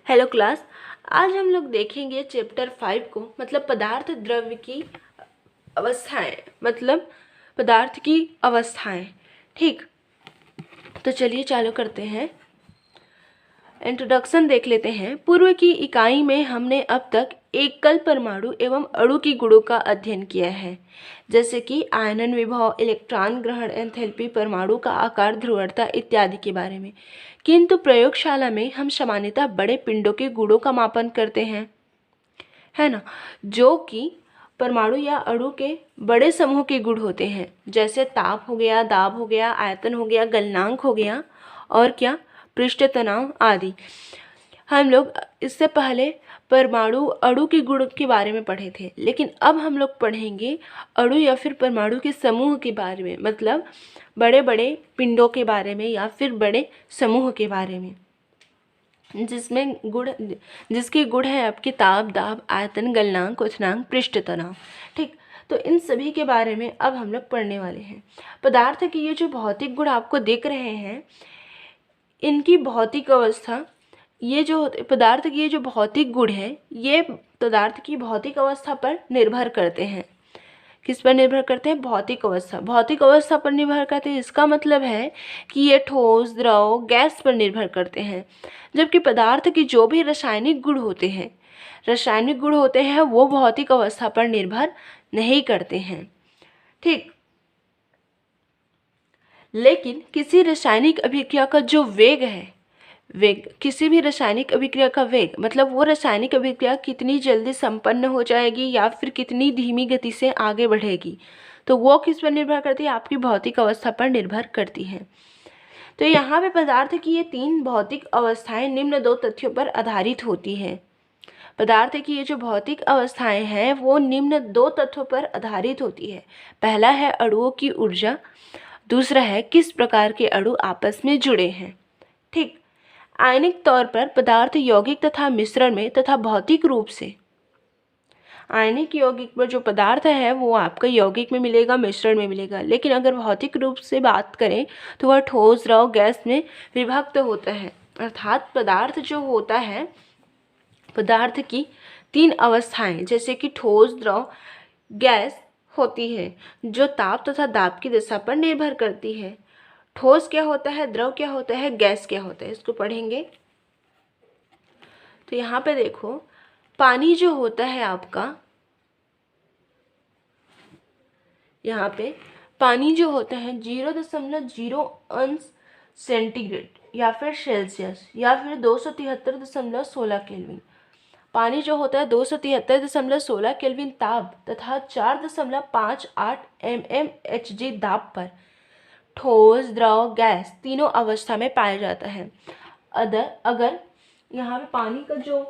Hello class. आज हम लोग देखेंगे चैप्टर 5 को, मतलब पदार्थ द्रव्य की अवस्थाएं, मतलब पदार्थ की अवस्थाएं। ठीक, तो चलिए चालू करते हैं। इंट्रोडक्शन देख लेते हैं। पूर्व की इकाई में हमने अब तक एकल परमाणु एवं अणु की गुणों का अध्ययन किया है, जैसे कि आयनन विभव, इलेक्ट्रॉन ग्रहण, एंथैल्पी, परमाणु का आकार, ध्रुवता इत्यादि के बारे में। किंतु प्रयोगशाला में हम सामान्यतः बड़े पिंडों के गुणों का मापन करते हैं, है ना, जो कि परमाणु या अणु के बड़े समूह के गुण होते हैं, जैसे ताप हो गया, दाब हो गया, आयतन हो गया, गलनांक हो गया और क्या, पृष्ठ तनाव आदि। हम लोग इससे पहले परमाणु अणु के गुण के बारे में पढ़े थे, लेकिन अब हम लोग पढ़ेंगे अणु या फिर परमाणु के समूह के बारे में, मतलब बड़े बड़े पिंडों के बारे में या फिर बड़े समूह के बारे में, जिसके गुण है आपके ताप, दाब, आयतन, गलनांक, क्वथनांक, पृष्ठ तनाव। ठीक, तो इन सभी के बारे में अब हम लोग पढ़ने वाले हैं। पदार्थ के ये जो भौतिक गुण आपको दिख रहे हैं, इनकी भौतिक अवस्था, ये जो पदार्थ की ये जो भौतिक गुण है, ये पदार्थ की भौतिक अवस्था पर निर्भर करते हैं। किस पर निर्भर करते हैं? भौतिक अवस्था। भौतिक अवस्था पर निर्भर करते हैं, इसका मतलब है कि ये ठोस, द्रव, गैस पर निर्भर करते हैं। जबकि पदार्थ के जो भी रासायनिक गुण होते हैं वो भौतिक अवस्था पर निर्भर नहीं करते हैं। ठीक, लेकिन किसी रासायनिक अभिक्रिया का जो वेग है, किसी भी रासायनिक अभिक्रिया का वेग, मतलब वो रासायनिक अभिक्रिया कितनी जल्दी संपन्न हो जाएगी या फिर कितनी धीमी गति से आगे बढ़ेगी, तो वो किस पर निर्भर करती है? आपकी भौतिक अवस्था पर निर्भर करती है। तो यहाँ पे पदार्थ की ये 3 भौतिक अवस्थाएं निम्न 2 तथ्यों पर आधारित होती हैं। पदार्थ की ये जो भौतिक अवस्थाएं हैं वो निम्न 2 तथ्यों पर आधारित होती है। पहला है अणुओं की ऊर्जा, दूसरा है किस प्रकार के अणु आपस में जुड़े हैं। ठीक, आयनिक तौर पर पदार्थ यौगिक तथा मिश्रण में तथा भौतिक रूप से, आयनिक यौगिक पर जो पदार्थ है वो आपका यौगिक में मिलेगा, मिश्रण में मिलेगा, लेकिन अगर भौतिक रूप से बात करें तो वह ठोस, द्रव, गैस में विभक्त होता है। अर्थात पदार्थ जो होता है, पदार्थ की 3 अवस्थाएं जैसे कि ठोस, द्रव, गैस होती है, जो ताप तथा दाब की दिशा पर निर्भर करती है। ठोस क्या होता है, द्रव क्या होता है, गैस क्या होता है, इसको पढ़ेंगे। तो यहाँ पे देखो, पानी जो होता है आपका, यहाँ पे पानी जो होता है 0.0 अंश सेंटीग्रेड या फिर सेल्सियस या फिर 273.16 केल्विन, पानी जो होता है 273.16 केल्विन ताप तथा 4.58 mmHg दाब पर ठोस, द्रव, गैस तीनों अवस्था में पाया जाता है। अगर यहाँ पे पानी का जो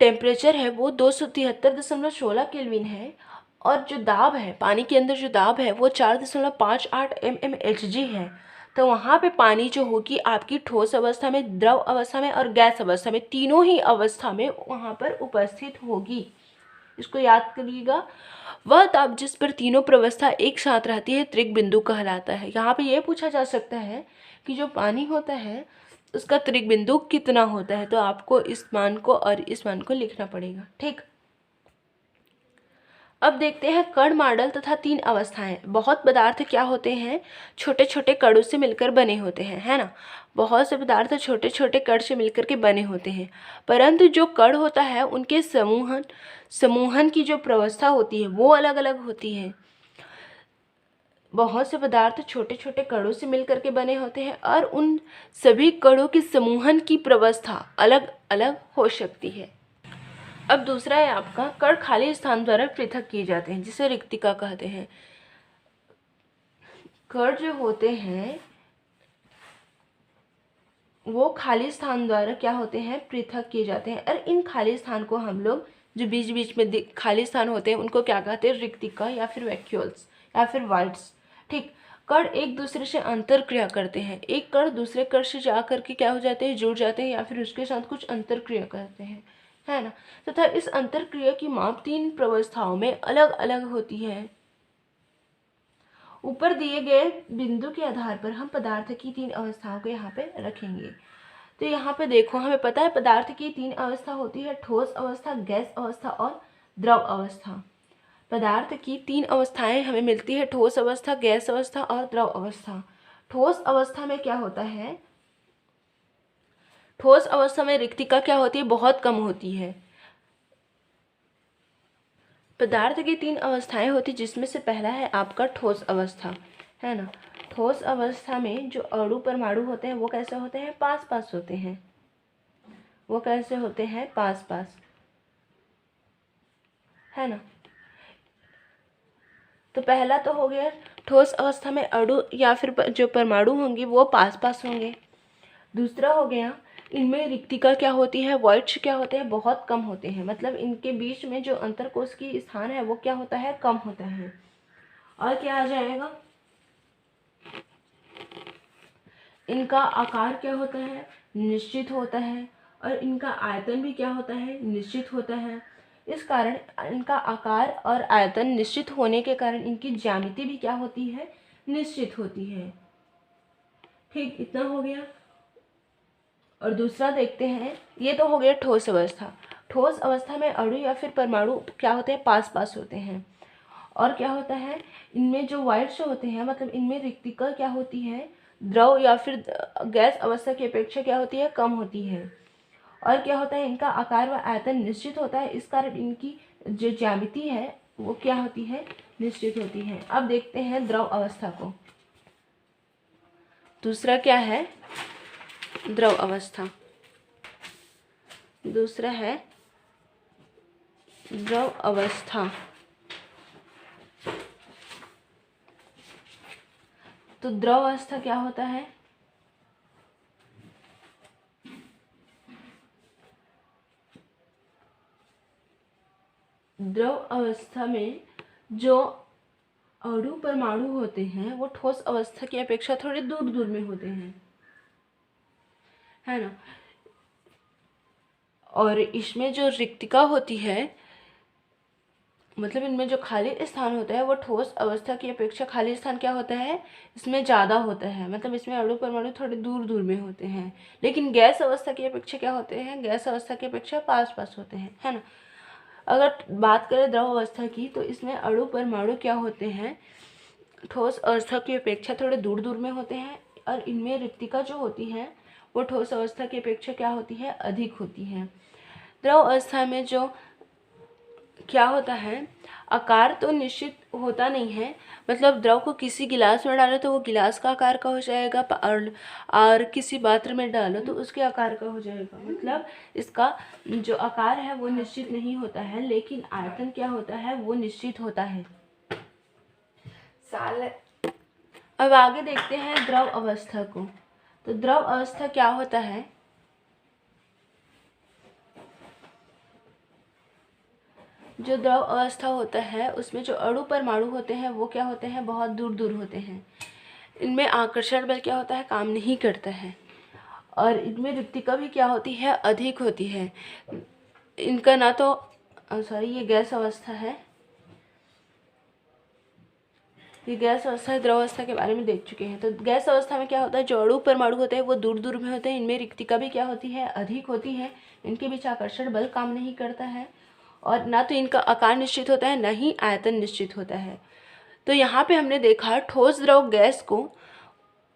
टेम्परेचर है वो 273.16 केल्विन है और जो दाब है, पानी के अंदर जो दाब है वो 4.58 mmHg है, तो वहाँ पे पानी जो होगी आपकी ठोस अवस्था में, द्रव अवस्था में और गैस अवस्था में, तीनों ही अवस्था में वहाँ पर उपस्थित होगी। इसको याद करिएगा। वह ताप जिस पर तीनों प्रवस्था एक साथ रहती है त्रिक बिंदु कहलाता है। यहाँ पे ये पूछा जा सकता है कि जो पानी होता है उसका त्रिक बिंदु कितना होता है, तो आपको इस मान को और इस मान को लिखना पड़ेगा। ठीक, अब देखते हैं कण मॉडल तथा 3 अवस्थाएं। बहुत पदार्थ क्या होते हैं, छोटे छोटे कणों से मिलकर बने होते हैं, है ना। बहुत से पदार्थ छोटे छोटे कण से मिलकर के बने होते हैं, परंतु जो कण होता है उनके समूहन की जो प्रवस्था होती है वो अलग अलग होती है। बहुत से पदार्थ छोटे छोटे कणों से मिलकर के बने होते हैं और उन सभी कणों की समूहन की प्रवस्था अलग अलग हो सकती है। अब दूसरा है आपका कण खाली स्थान द्वारा पृथक किए जाते हैं, जिसे रिक्तिका कहते हैं। कण जो होते हैं वो खाली स्थान द्वारा क्या होते हैं, पृथक किए जाते हैं, और इन खाली स्थान को हम लोग, जो बीच बीच में खाली स्थान होते हैं, उनको क्या कहते हैं, रिक्तिका या फिर वैक्यूल्स या फिर वाइड्स। ठीक, कण एक दूसरे से अंतर क्रिया करते हैं। एक कण दूसरे कण से जा करके क्या हो जाते हैं, जुड़ जाते हैं या फिर उसके साथ कुछ अंतर क्रिया करते हैं, है ना। तथा इस अंतर क्रिया की माप 3 प्रवस्थाओं में अलग अलग होती है। ऊपर दिए गए बिंदु के आधार पर हम पदार्थ की 3 अवस्थाओं को यहाँ पे रखेंगे। तो यहाँ पे देखो, हमें पता है पदार्थ की 3 अवस्था होती है, ठोस अवस्था, गैस अवस्था और द्रव अवस्था। पदार्थ की 3 अवस्थाएं हमें मिलती है, ठोस अवस्था, गैस अवस्था और द्रव अवस्था। ठोस अवस्था में क्या होता है, ठोस अवस्था में रिक्तिका क्या होती है, बहुत कम होती है। पदार्थ की 3 अवस्थाएं होती, जिसमें से पहला है आपका ठोस अवस्था, है ना। ठोस अवस्था में जो अणु परमाणु होते हैं वो कैसे होते हैं, पास पास होते हैं। वो कैसे होते हैं, पास पास, है ना। तो पहला तो हो गया, ठोस अवस्था में अणु या फिर जो परमाणु होंगे वो पास पास होंगे। दूसरा हो गया, इनमें रिक्तिका क्या होती है, वॉइड्स क्या होते हैं, बहुत कम होते हैं। मतलब इनके बीच में जो अंतरकोश की स्थान है वो क्या होता है, कम होता है। और क्या आ जाएगा, इनका आकार क्या होता है, निश्चित होता है। और इनका आयतन भी क्या होता है, निश्चित होता है। इस कारण इनका आकार और आयतन निश्चित होने के कारण इनकी ज्यामिति भी क्या होती है, निश्चित होती है। ठीक, इतना हो गया। और दूसरा देखते हैं, ये तो हो गया ठोस अवस्था। ठोस अवस्था में अणु या फिर परमाणु क्या होते हैं, पास पास होते हैं। और क्या होता है, इनमें जो वॉइड्स होते हैं, मतलब इनमें रिक्तिका क्या होती है, द्रव या फिर गैस अवस्था की अपेक्षा क्या होती है, कम होती है। और क्या होता है, इनका आकार व आयतन निश्चित होता है। इस कारण इनकी जो ज्यामिति है वो क्या होती है, निश्चित होती है। अब देखते हैं द्रव अवस्था को। दूसरा क्या है, द्रव अवस्था। दूसरा है द्रव अवस्था। तो द्रव अवस्था क्या होता है, द्रव अवस्था में जो अणु परमाणु होते हैं वो ठोस अवस्था की अपेक्षा थोड़े दूर दूर में होते हैं, है ना। और इसमें जो रिक्तिका होती है, मतलब इनमें जो खाली स्थान होता है वो ठोस अवस्था की अपेक्षा खाली स्थान क्या होता है, इसमें ज़्यादा होता है। मतलब इसमें अणु परमाणु थोड़े दूर दूर में होते हैं। लेकिन गैस अवस्था की अपेक्षा क्या होते हैं, गैस अवस्था की अपेक्षा पास पास होते हैं, है ना। अगर बात करें द्रव अवस्था की, तो इसमें अणु परमाणु क्या होते हैं, ठोस अवस्था की अपेक्षा थोड़े दूर दूर में होते हैं। और इनमें रिक्तिका जो होती है वो ठोस अवस्था की अपेक्षा क्या होती है, अधिक होती है। द्रव अवस्था में जो क्या होता है, आकार तो निश्चित होता नहीं है। मतलब द्रव को किसी गिलास में डालो तो वो गिलास का आकार का हो जाएगा, और किसी पात्र में डालो तो उसके आकार का हो जाएगा। मतलब इसका जो आकार है वो निश्चित नहीं होता है, लेकिन आयतन क्या होता है, वो निश्चित होता है। अब आगे देखते हैं द्रव अवस्था को। तो द्रव अवस्था क्या होता है, जो द्रव अवस्था होता है उसमें जो अणु परमाणु होते हैं वो क्या होते हैं, बहुत दूर दूर होते हैं। इनमें आकर्षण बल क्या होता है, काम नहीं करता है। और इनमें रिक्तिका भी क्या होती है, अधिक होती है। इनका ना तो ये गैस अवस्था है, ये गैस अवस्था है। द्रव अवस्था के बारे में देख चुके हैं। तो गैस अवस्था में क्या होता है, जो अणु परमाणु होते हैं वो दूर दूर में होते हैं। इनमें रिक्तिका भी क्या होती है, अधिक होती है। इनके बीच आकर्षण बल काम नहीं करता है। और ना तो इनका आकार निश्चित होता है, ना ही आयतन निश्चित होता है। तो यहाँ पे हमने देखा ठोस द्रव गैस को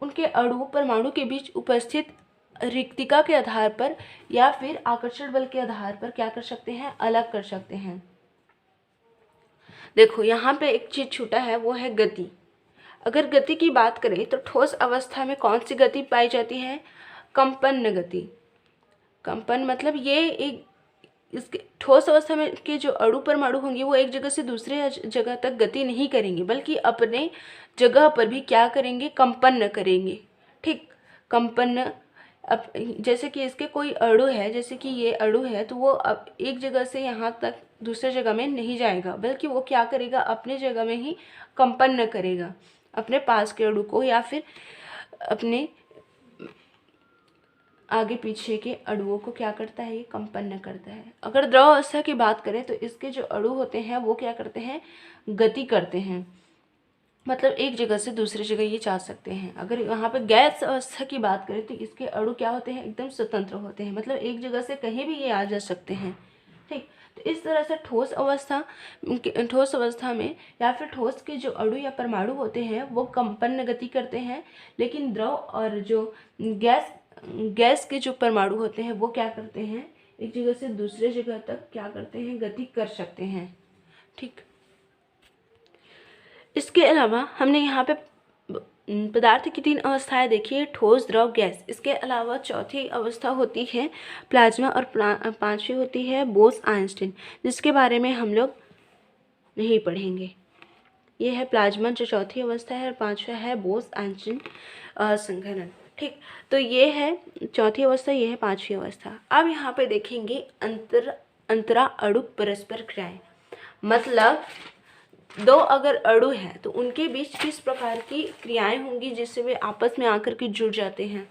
उनके अणु परमाणु के बीच उपस्थित रिक्तिका के आधार पर या फिर आकर्षण बल के आधार पर क्या कर सकते हैं, अलग कर सकते हैं। देखो यहाँ पे एक चीज छूटा है, वो है गति। अगर गति की बात करें तो ठोस अवस्था में कौन सी गति पाई जाती है, कंपन गति। कंपन मतलब ये एक, इसके ठोस अवस्था में के जो अणु परमाणु होंगे वो एक जगह से दूसरे जगह तक गति नहीं करेंगे, बल्कि अपने जगह पर भी क्या करेंगे, कंपन करेंगे। ठीक, कंपन। अब जैसे कि इसके कोई अणु है, जैसे कि ये अणु है, तो वो अब एक जगह से यहाँ तक दूसरे जगह में नहीं जाएगा, बल्कि वो क्या करेगा, अपने जगह में ही कंपन करेगा, अपने पास के अणु को या फिर अपने आगे पीछे के अणुओं को क्या करता है, ये कंपन करता है। अगर द्रव अवस्था की बात करें तो इसके जो अणु होते हैं वो क्या करते हैं, गति करते हैं। मतलब एक जगह से दूसरी जगह ये जा सकते हैं। अगर यहाँ पे गैस अवस्था की बात करें तो इसके अणु क्या होते हैं, एकदम स्वतंत्र होते हैं, मतलब एक जगह से कहीं भी ये आ जा सकते हैं। ठीक, तो इस तरह से ठोस अवस्था में या फिर ठोस के जो अणु या परमाणु होते हैं वो कंपन गति करते हैं, लेकिन द्रव और जो गैस के जो परमाणु होते हैं वो क्या करते हैं, एक जगह से दूसरे जगह तक क्या करते हैं, गति कर सकते हैं। ठीक, इसके अलावा हमने यहाँ पे पदार्थ की 3 अवस्थाएं देखी है, ठोस, द्रव, गैस। इसके अलावा चौथी अवस्था होती है प्लाज्मा और पांचवी होती है बोस-आइंस्टीन, जिसके बारे में हम लोग नहीं पढ़ेंगे। ये है प्लाज्मा जो चौथी अवस्था है और पांचवा है बोस-आइंस्टीन संघनन। ठीक, तो ये है चौथी अवस्था, ये है पांचवी अवस्था। अब यहाँ पे देखेंगे अंतरा अणु परस्पर क्रियाएं, मतलब दो अगर अणु हैं तो उनके बीच किस प्रकार की क्रियाएं होंगी जिससे वे आपस में आकर के जुड़ जाते हैं।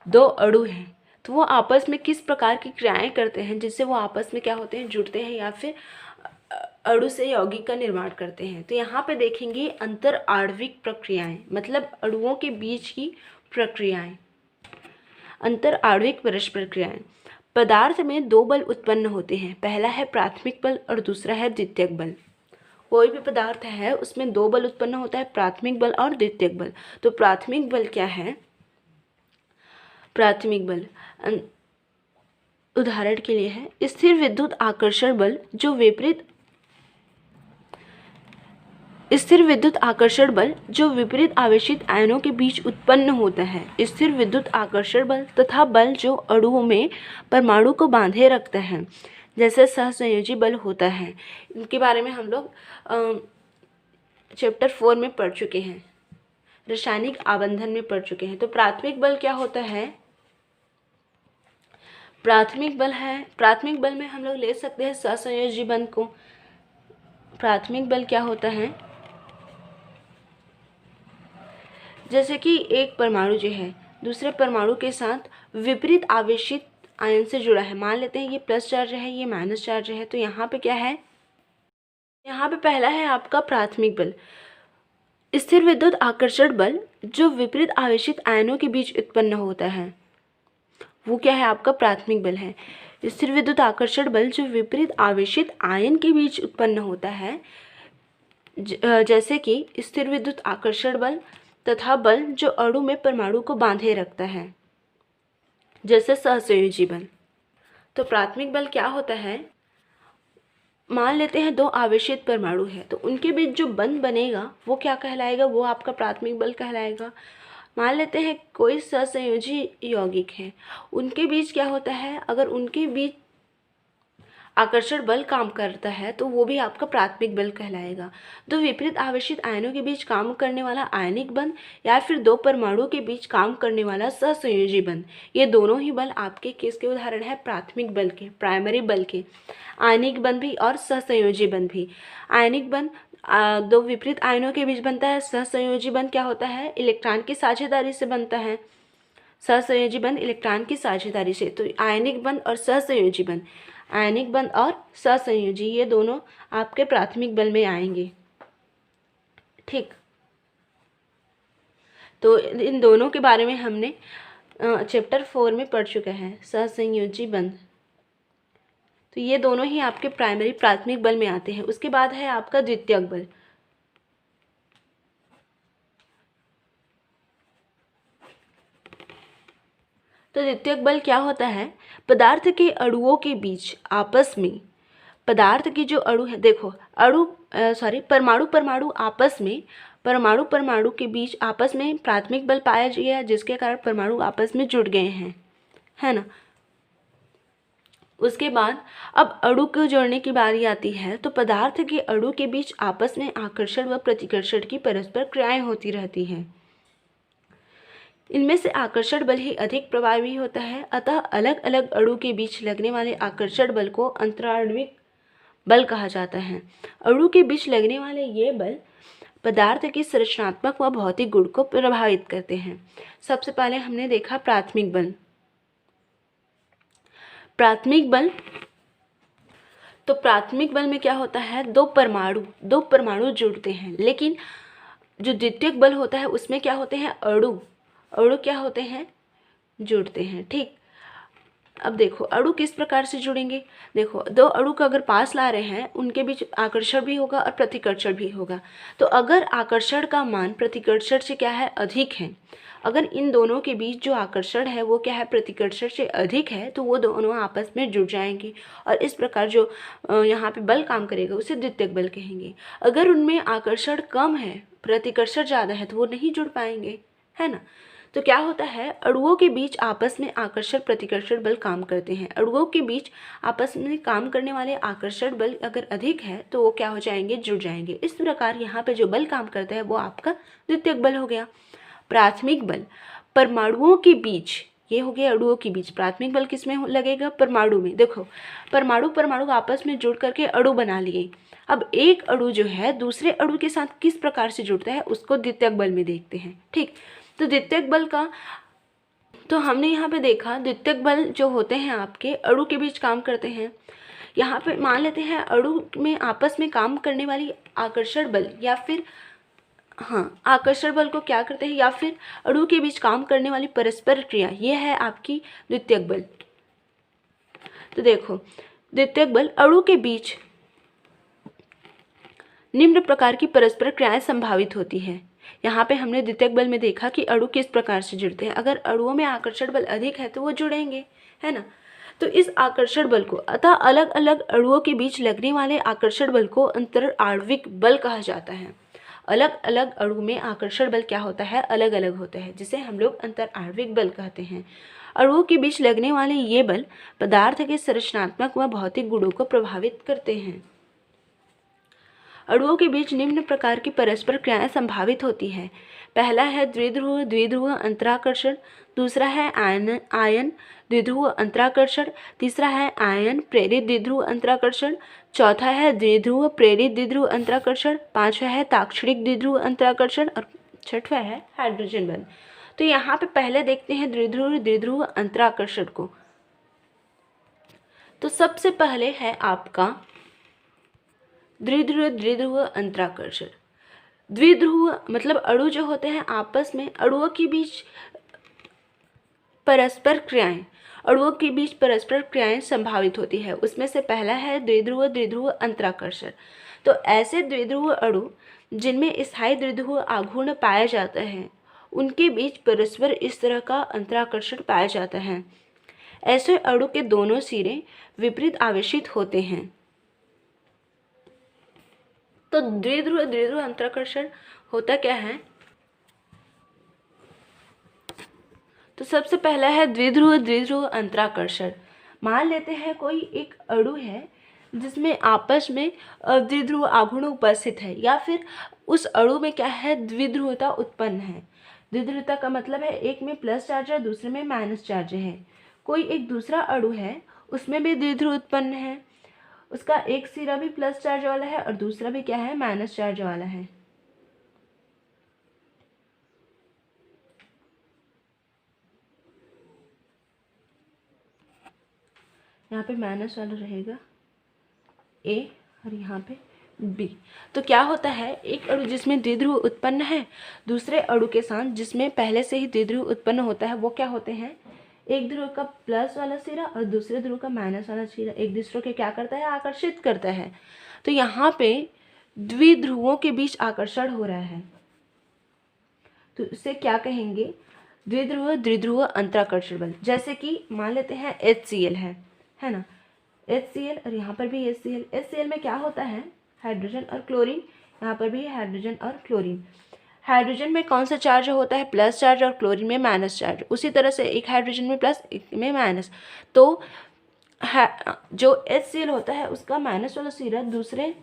दो अणु हैं तो वो आपस में किस प्रकार की क्रियाएं करते हैं जिससे वो आपस में क्या होते हैं, जुड़ते हैं या फिर अणु से यौगिक का निर्माण करते हैं। तो यहाँ पे देखेंगे अंतर आणविक प्रक्रियाएं, मतलब अणुओं के बीच की प्रक्रियाएं, अंतर आणविक परस्पर क्रियाएं। पदार्थ में 2 बल उत्पन्न होते हैं, पहला है प्राथमिक बल और दूसरा है द्वितीयक बल। कोई भी पदार्थ है उसमें 2 बल उत्पन्न होता है, प्राथमिक बल और द्वितीयक बल। तो प्राथमिक बल क्या है, प्राथमिक बल उदाहरण के लिए है स्थिर विद्युत आकर्षण बल जो विपरीत आवेशित आयनों के बीच उत्पन्न होता है। स्थिर विद्युत आकर्षण बल तथा बल जो अणुओं में परमाणु को बांधे रखता है, जैसे सहसंयोजी बल होता है। इनके बारे में हम लोग चैप्टर 4 में पढ़ चुके हैं, रासायनिक आबंधन में पढ़ चुके हैं। तो प्राथमिक बल क्या होता है, प्राथमिक बल में हम लोग ले सकते हैं सहसंयोजी बल को। प्राथमिक बल क्या होता है, जैसे कि एक परमाणु जो है दूसरे परमाणु के साथ विपरीत आवेशित आयन से जुड़ा है। मान लेते हैं ये प्लस चार्ज है, ये माइनस चार्ज है, तो यहाँ पे क्या है, यहाँ पे पहला है आपका प्राथमिक बल, स्थिर विद्युत आकर्षण बल जो विपरीत आवेशित आयनों के बीच उत्पन्न होता है, वो क्या है, आपका प्राथमिक बल है। स्थिर विद्युत आकर्षण बल जो विपरीत आवेशित आयन के बीच उत्पन्न होता है, जैसे कि स्थिर विद्युत आकर्षण बल तथा बल जो अणु में परमाणु को बांधे रखता है, जैसे सहसंयोजी बल। तो प्राथमिक बल क्या होता है, मान लेते हैं 2 आवेशित परमाणु है तो उनके बीच जो बंध बनेगा वो क्या कहलाएगा, वो आपका प्राथमिक बल कहलाएगा। मान लेते हैं कोई सहसंयोजी यौगिक है, उनके बीच क्या होता है, अगर उनके बीच आकर्षण बल काम करता है तो वो भी आपका प्राथमिक बल कहलाएगा। दो विपरीत आवेशित आयनों के बीच काम करने वाला आयनिक बंध या फिर 2 परमाणुओं के बीच काम करने वाला सहसंयोजी बंध, ये दोनों ही बल आपके किसके उदाहरण है, प्राथमिक बल के, प्राइमरी बल के। आयनिक बंध भी और सहसंयोजी बंध भी। आयनिक बंध 2 विपरीत आयनों के बीच बनता है, सहसंयोजी बंध क्या होता है, इलेक्ट्रॉन की साझेदारी से बनता है। सहसंयोजी बंध इलेक्ट्रॉन की साझेदारी से। तो आयनिक बंध और सहसंयोजी बंध, आयनिक बंध और सहसंयोजी, ये दोनों आपके प्राथमिक बल में आएंगे। ठीक, तो इन दोनों के बारे में हमने चैप्टर 4 में पढ़ चुके हैं, सहसंयोजी बंध। तो ये दोनों ही आपके प्राइमरी प्राथमिक बल में आते हैं। उसके बाद है आपका द्वितीयक बल। तो द्वितीयक बल क्या होता है, पदार्थ के अणुओं के बीच आपस में, पदार्थ की जो अणु है, देखो परमाणु आपस में, परमाणु के बीच आपस में प्राथमिक बल पाया गया जिसके कारण परमाणु आपस में जुड़ गए हैं, है ना। उसके बाद अब अणु को जोड़ने की बारी आती है, तो पदार्थ के अणु के बीच आपस में आकर्षण व प्रतिकर्षण की परस्पर क्रियाएं होती रहती हैं। इनमें से आकर्षण बल ही अधिक प्रभावी होता है, अतः अलग अलग अणु के बीच लगने वाले आकर्षण बल को अंतराण्विक बल कहा जाता है। अणु के बीच लगने वाले ये बल पदार्थ की संरचनात्मक व भौतिक गुण को प्रभावित करते हैं। सबसे पहले हमने देखा प्राथमिक बल। प्राथमिक बल तो प्राथमिक बल में क्या होता है, दो परमाणु जुड़ते हैं, लेकिन जो द्वितीयक बल होता है उसमें क्या होते हैं, अणु क्या होते हैं, जुड़ते हैं। ठीक, अब देखो अणु किस प्रकार से जुड़ेंगे। देखो दो अणु को अगर पास ला रहे हैं, उनके बीच आकर्षण भी होगा और प्रतिकर्षण भी होगा। तो अगर आकर्षण का मान प्रतिकर्षण से क्या है, अधिक है, अगर इन दोनों के बीच जो आकर्षण है वो क्या है, प्रतिकर्षण से अधिक है, तो वो दोनों आपस में जुड़ जाएंगे और इस प्रकार जो यहाँ पे बल काम करेगा उसे द्वितीयक बल कहेंगे। अगर उनमें आकर्षण कम है, प्रतिकर्षण ज़्यादा है, तो वो नहीं जुड़ पाएंगे, है ना। तो क्या होता है, अणुओं के बीच आपस में आकर्षण प्रतिकर्षण बल काम करते हैं। अणुओं के बीच आपस में काम करने वाले आकर्षण बल अगर अधिक है तो वो क्या हो जाएंगे, जुड़ जाएंगे। इस प्रकार यहाँ पे जो बल काम करता है वो आपका द्वितीयक बल हो गया। प्राथमिक बल परमाणुओं के बीच, ये हो गया अणुओं के बीच। प्राथमिक बल किस में लगेगा, परमाणु में। देखो परमाणु आपस में जुड़ करके अणु बना लिए। अब एक अणु जो है दूसरे अणु के साथ किस प्रकार से जुड़ता है उसको द्वितीयक बल में देखते हैं। ठीक, तो द्वितीयक बल का तो हमने यहाँ पे देखा, द्वितीयक बल जो होते हैं आपके अणु के बीच काम करते हैं। यहाँ पे मान लेते हैं अणु में आपस में काम करने वाली आकर्षण बल या फिर आकर्षण बल को क्या करते हैं, या फिर अणु के बीच काम करने वाली परस्पर क्रिया, ये है आपकी द्वितीयक बल। तो देखो द्वितीयक बल अणु के बीच निम्न प्रकार की परस्पर क्रियाएं संभावित होती है। यहाँ पे हमने द्वितीयक बल में देखा कि अणु किस प्रकार से जुड़ते हैं। अगर अणुओं में आकर्षण बल अधिक है तो वो जुड़ेंगे, है ना। तो इस आकर्षण बल को अतः अलग अलग अणुओं के बीच लगने वाले आकर्षण बल को अंतर आणविक बल कहा जाता है। अलग अलग अणु में आकर्षण बल क्या होता है, अलग अलग होता है, जिसे हम लोग अंतर आणविक बल कहते हैं। अणुओं के बीच लगने वाले ये बल पदार्थ के संरचनात्मक व भौतिक गुणों को प्रभावित करते हैं। अणुओं के बीच निम्न प्रकार की परस्पर क्रियाएं संभावित होती है। पहला है द्विध्रुव अंतराकर्षण, दूसरा है आयन द्विध्रुव अंतराकर्षण, तीसरा है आयन प्रेरित द्विध्रुव अंतराकर्षण, चौथा है द्विध्रुव प्रेरित द्विध्रुव अंतराकर्षण, पांचवा है ताक्षणिक द्विध्रुव अंतराकर्षण और छठवां है हाइड्रोजन बंध। तो यहाँ पे पहले देखते हैं द्विध्रुव अंतराकर्षण को। तो सबसे पहले है आपका द्विध्रुव अंतराकर्षण। द्विध्रुव मतलब अणु जो होते हैं आपस में अणुओं के बीच परस्पर क्रियाएं संभावित होती है। उसमें से पहला है द्विध्रुव अंतराकर्षण। तो ऐसे द्विध्रुव अणु जिनमें स्थायी द्विध्रुव आघूर्ण पाया जाता है उनके बीच परस्पर इस तरह का अंतराकर्षण पाया जाता है। ऐसे अणु के दोनों सिरे विपरीत आवेशित होते हैं। तो द्विध्रुव अंतराकर्षण होता क्या है, तो सबसे पहला है द्विध्रुव अंतराकर्षण। मान लेते हैं कोई एक अणु है जिसमें आपस में द्विध्रुव आघूर्ण उपस्थित है, या फिर उस अणु में क्या है, द्विध्रुवता उत्पन्न है। द्विध्रुवता का मतलब है एक में प्लस चार्ज है दूसरे में माइनस चार्ज है। कोई एक दूसरा अणु है उसमें भी द्विध्रुव उत्पन्न है, उसका एक सिरा भी प्लस चार्ज वाला है और दूसरा भी क्या है, माइनस चार्ज वाला है। यहाँ पे माइनस वाला रहेगा ए और यहाँ पे बी। तो क्या होता है, एक अणु जिसमें द्विध्रुव उत्पन्न है दूसरे अणु के साथ जिसमें पहले से ही द्विध्रुव उत्पन्न होता है वो क्या होते हैं, एक ध्रुव का प्लस वाला सिरा और दूसरे ध्रुव का माइनस वाला सिरा एक दूसरे के क्या करता है, आकर्षित करता है। तो यहाँ पे द्विध्रुवों के बीच आकर्षण हो रहा है तो इसे क्या कहेंगे, द्विध्रुव अंतराकर्षण बल। जैसे कि मान लेते हैं HCl है ना, HCl और यहाँ पर भी HCl में क्या होता है, हाइड्रोजन और क्लोरीन। यहाँ पर भी हाइड्रोजन और क्लोरीन। हाइड्रोजन में कौन सा चार्ज होता है, प्लस चार्ज, और क्लोरीन में माइनस चार्ज। उसी तरह से एक हाइड्रोजन में प्लस एक में माइनस। तो जो HCl होता है उसका माइनस वाला सिरा दूसरे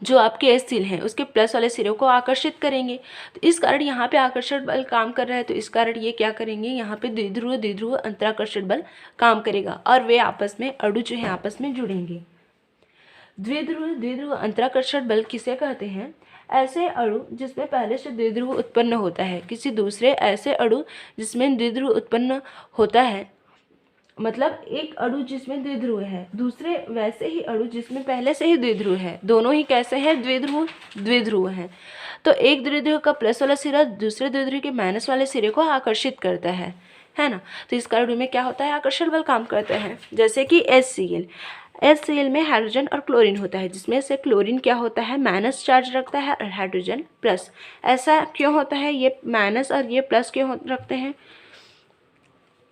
जो आपके HCl हैं उसके प्लस वाले सिरे को आकर्षित करेंगे। तो इस कारण यहाँ पे आकर्षण बल काम कर रहा है, तो इस कारण ये क्या करेंगे, यहाँ पे द्विध्रुव अंतराकर्षण बल काम करेगा और वे आपस में अणु जो है आपस में जुड़ेंगे। द्विध्रुव अंतराकर्षण बल किसे कहते हैं, ऐसे अणु जिसमें पहले से द्विध्रुव उत्पन्न होता है किसी दूसरे ऐसे अणु जिसमें द्विध्रुव उत्पन्न होता है मतलब एक अणु जिसमें द्विध्रुव है, दूसरे वैसे ही अणु जिसमें पहले से ही द्विध्रुव है, दोनों ही कैसे हैं, द्विध्रुव हैं। तो एक द्विध्रुव का प्लस वाला सिरा दूसरे द्विध्रुव के माइनस वाले सिरे को आकर्षित करता है ना। तो इस कारण में क्या होता है, आकर्षण बल काम करता है। जैसे कि HCl में हाइड्रोजन और क्लोरीन होता है, जिसमें से क्लोरीन क्या होता है, माइनस चार्ज रखता है और हाइड्रोजन प्लस। ऐसा क्यों होता है, ये माइनस और ये प्लस क्यों रखते हैं,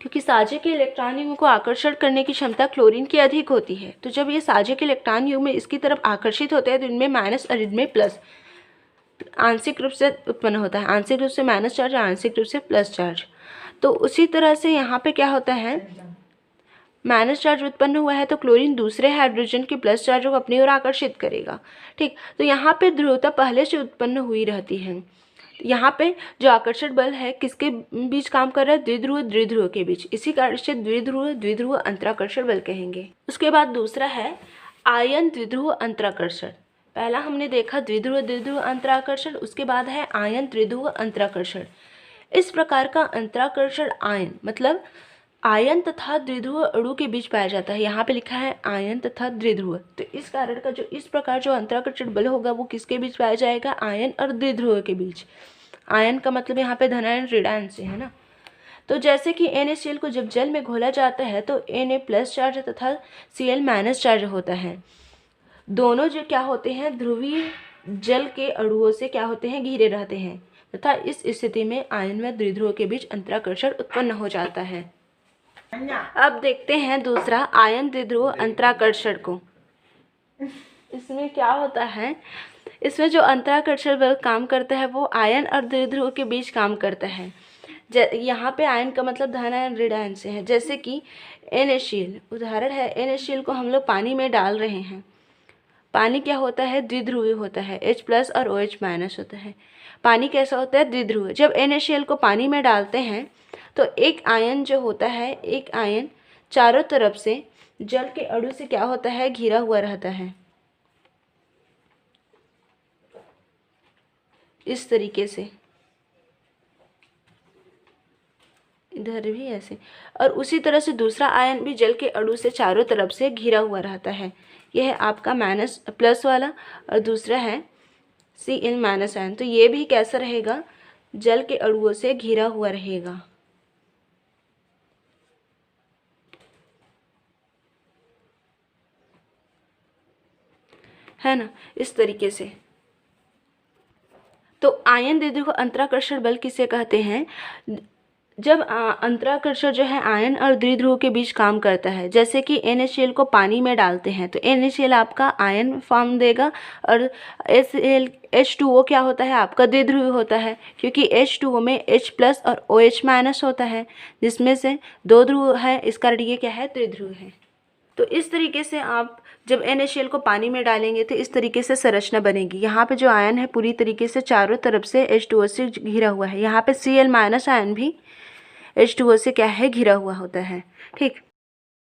क्योंकि साझे के इलेक्ट्रॉन युग्म को आकर्षण करने की क्षमता क्लोरीन की अधिक होती है। तो जब ये साझे के इलेक्ट्रॉन युग्म इसकी तरफ आकर्षित होते हैं तो इनमें माइनस और इनमें प्लस आंशिक रूप से उत्पन्न होता है, आंशिक रूप से माइनस चार्ज और आंशिक रूप से प्लस चार्ज। तो उसी तरह से यहाँ पे क्या होता है, माइनस चार्ज उत्पन्न हुआ है तो क्लोरीन दूसरे हाइड्रोजन के प्लस चार्ज को अपनी ओर आकर्षित करेगा। ठीक, तो यहाँ पे ध्रुवता पहले से उत्पन्न हुई रहती है। यहाँ पे जो आकर्षण बल है किसके बीच काम कर रहा है, द्विध्रुव के बीच, इसी कारण से द्विध्रुव अंतराकर्षण बल कहेंगे। उसके बाद दूसरा है आयन द्विध्रुव अंतराकर्षण। पहला हमने देखा द्विध्रुव अंतराकर्षण, उसके बाद है आयन द्विध्रुव अंतराकर्षण। इस प्रकार का अंतराकर्षण आयन मतलब आयन तथा द्विध्रुव अणु के बीच पाया जाता है। यहाँ पे लिखा है आयन तथा द्विध्रुव, तो इस कारण का जो इस प्रकार जो अंतराकर्षण बल होगा वो किसके बीच पाया जाएगा, आयन और द्विध्रुव के बीच। आयन का मतलब यहाँ पे धनायन ऋणायन से है ना। तो जैसे कि NaCl को जब जल में घोला जाता है तो Na प्लस चार्ज तथा Cl माइनस चार्ज होता है। दोनों जो क्या होते हैं, ध्रुवीय जल के अणुओं से क्या होते हैं, घिरे रहते हैं, तथा इस स्थिति में आयन व द्विध्रुव के बीच अंतराकर्षण उत्पन्न हो जाता है। अब देखते हैं दूसरा आयन द्विध्रुव अंतराकर्षण को। इसमें क्या होता है, इसमें जो अंतराकर्षण बल काम करता है वो आयन और द्विध्रुव के बीच काम करता है। यहाँ पे आयन का मतलब धनायन ऋणायन से है। जैसे कि NaCl उदाहरण है, NaCl को हम लोग पानी में डाल रहे हैं। पानी क्या होता है, द्विध्रुवी होता है, H प्लस और OH माइनस होता है। पानी कैसा होता है, द्विध्रुव। जब NaCl को पानी में डालते हैं तो एक आयन जो होता है, एक आयन चारों तरफ से जल के अणु से क्या होता है, घिरा हुआ रहता है, इस तरीके से, इधर भी ऐसे। और उसी तरह से दूसरा आयन भी जल के अणु से चारों तरफ से घिरा हुआ रहता है। यह है आपका माइनस प्लस वाला और दूसरा है Cl माइनस आयन। तो ये भी कैसा रहेगा, जल के अणुओं से घिरा हुआ रहेगा, है ना, इस तरीके से। तो आयन द्विध्रुव अंतराकर्षण बल किसे कहते हैं, जब अंतराकर्षण जो है आयन और द्विध्रुव के बीच काम करता है। जैसे कि NaCl को पानी में डालते हैं तो NaCl आपका आयन फॉर्म देगा और H2O क्या होता है, आपका द्विध्रुव होता है, क्योंकि H2O में H प्लस और OH माइनस होता है, जिसमें से दो ध्रुव है, इस कारण ये क्या है, द्विध्रुव है। तो इस तरीके से आप जब NaCl को पानी में डालेंगे तो इस तरीके से संरचना बनेगी। यहाँ पे जो आयन है पूरी तरीके से चारों तरफ से H2O से घिरा हुआ है। यहाँ पे Cl माइनस आयन भी H2O से क्या है, घिरा हुआ होता है। ठीक,